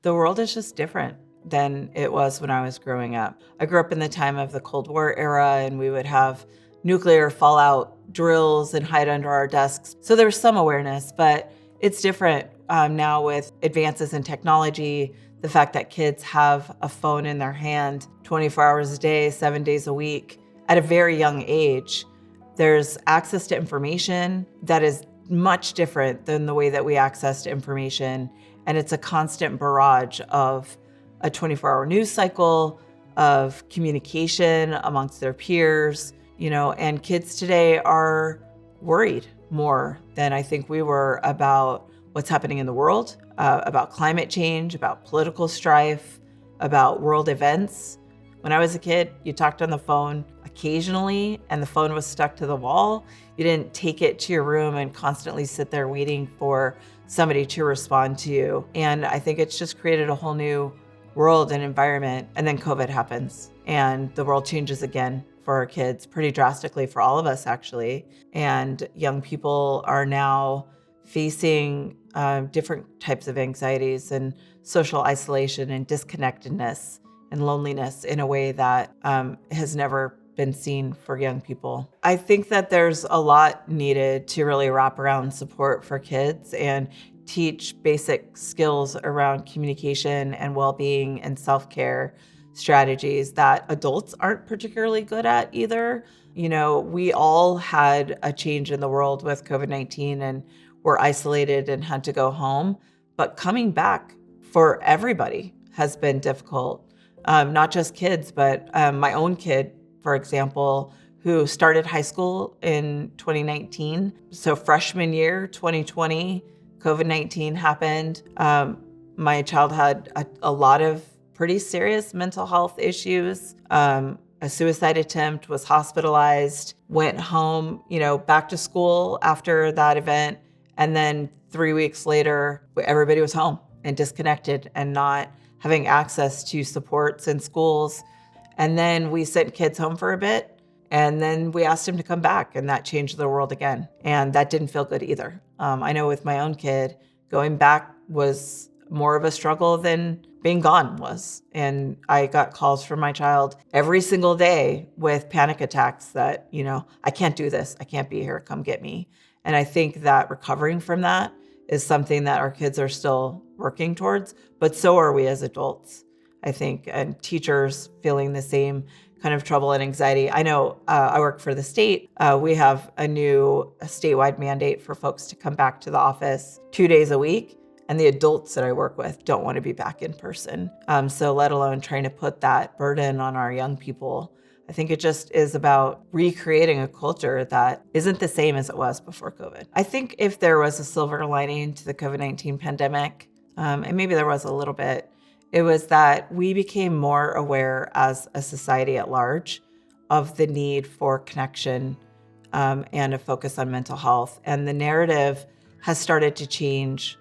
The world is just different than it was when I was growing up. I grew up in the time of the Cold War era, and we would have nuclear fallout drills and hide under our desks. So there was some awareness, but it's different now with advances in technology, the fact that kids have a phone in their hand 24 hours a day, 7 days a week at a very young age. There's access to information that is much different than the way that we accessed information. And it's a constant barrage of a 24-hour news cycle, of communication amongst their peers, and kids today are worried more than I think we were about what's happening in the world, about climate change, about political strife, about world events. When I was a kid, you talked on the phone occasionally and the phone was stuck to the wall. You didn't take it to your room and constantly sit there waiting for somebody to respond to you. And I think it's just created a whole new world and environment. And then COVID happens and the world changes again for our kids pretty drastically, for all of us actually. And young people are now facing different types of anxieties and social isolation and disconnectedness and loneliness in a way that has never been seen for young people. I think that there's a lot needed to really wrap around support for kids and teach basic skills around communication and well-being and self-care strategies that adults aren't particularly good at either. We all had a change in the world with COVID-19 and were isolated and had to go home, but coming back for everybody has been difficult. Not just kids, but my own kid, for example, who started high school in 2019. So freshman year, 2020, COVID-19 happened. My child had a lot of pretty serious mental health issues. A suicide attempt, was hospitalized, went home, back to school after that event. And then 3 weeks later, everybody was home and disconnected and not having access to supports in schools. And then we sent kids home for a bit, and then we asked them to come back, and that changed the world again. And that didn't feel good either. I know with my own kid, going back was more of a struggle than being gone was. And I got calls from my child every single day with panic attacks that, I can't do this, I can't be here, come get me. And I think that recovering from that is something that our kids are still working towards, but so are we as adults, I think, and teachers feeling the same kind of trouble and anxiety. I know I work for the state. We have a new statewide mandate for folks to come back to the office 2 days a week, and the adults that I work with don't want to be back in person. So let alone trying to put that burden on our young people. I think it just is about recreating a culture that isn't the same as it was before COVID. I think if there was a silver lining to the COVID-19 pandemic, and maybe there was a little bit, it was that we became more aware as a society at large of the need for connection and a focus on mental health. And the narrative has started to change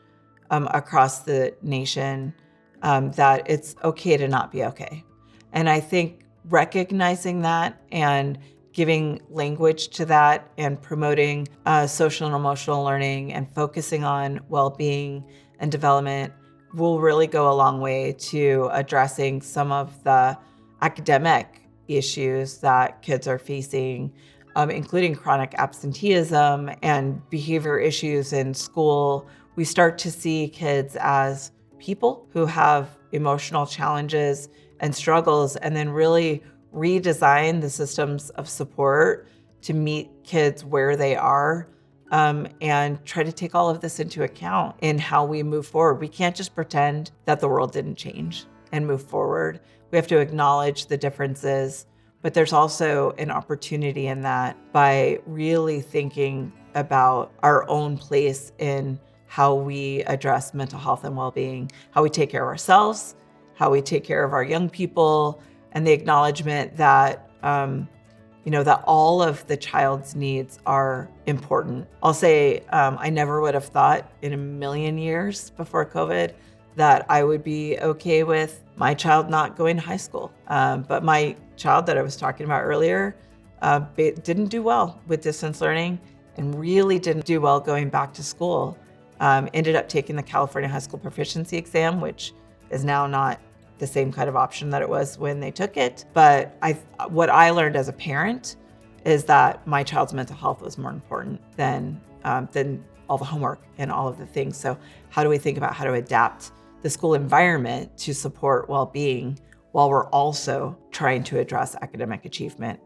across the nation that it's okay to not be okay. And I think recognizing that and giving language to that and promoting social and emotional learning and focusing on well-being and development will really go a long way to addressing some of the academic issues that kids are facing, including chronic absenteeism and behavior issues in school. We start to see kids as people who have emotional challenges and struggles, and then really redesign the systems of support to meet kids where they are, and try to take all of this into account in how we move forward. We can't just pretend that the world didn't change and move forward. We have to acknowledge the differences, but there's also an opportunity in that by really thinking about our own place in how we address mental health and well-being, how we take care of ourselves, how we take care of our young people, and the acknowledgement that, that all of the child's needs are important. I'll say I never would have thought in a million years before COVID that I would be okay with my child not going to high school. But my child that I was talking about earlier didn't do well with distance learning and really didn't do well going back to school. Ended up taking the California High School Proficiency Exam, which is now not the same kind of option that it was when they took it. But what I learned as a parent is that my child's mental health was more important than all the homework and all of the things. So how do we think about how to adapt the school environment to support well-being while we're also trying to address academic achievement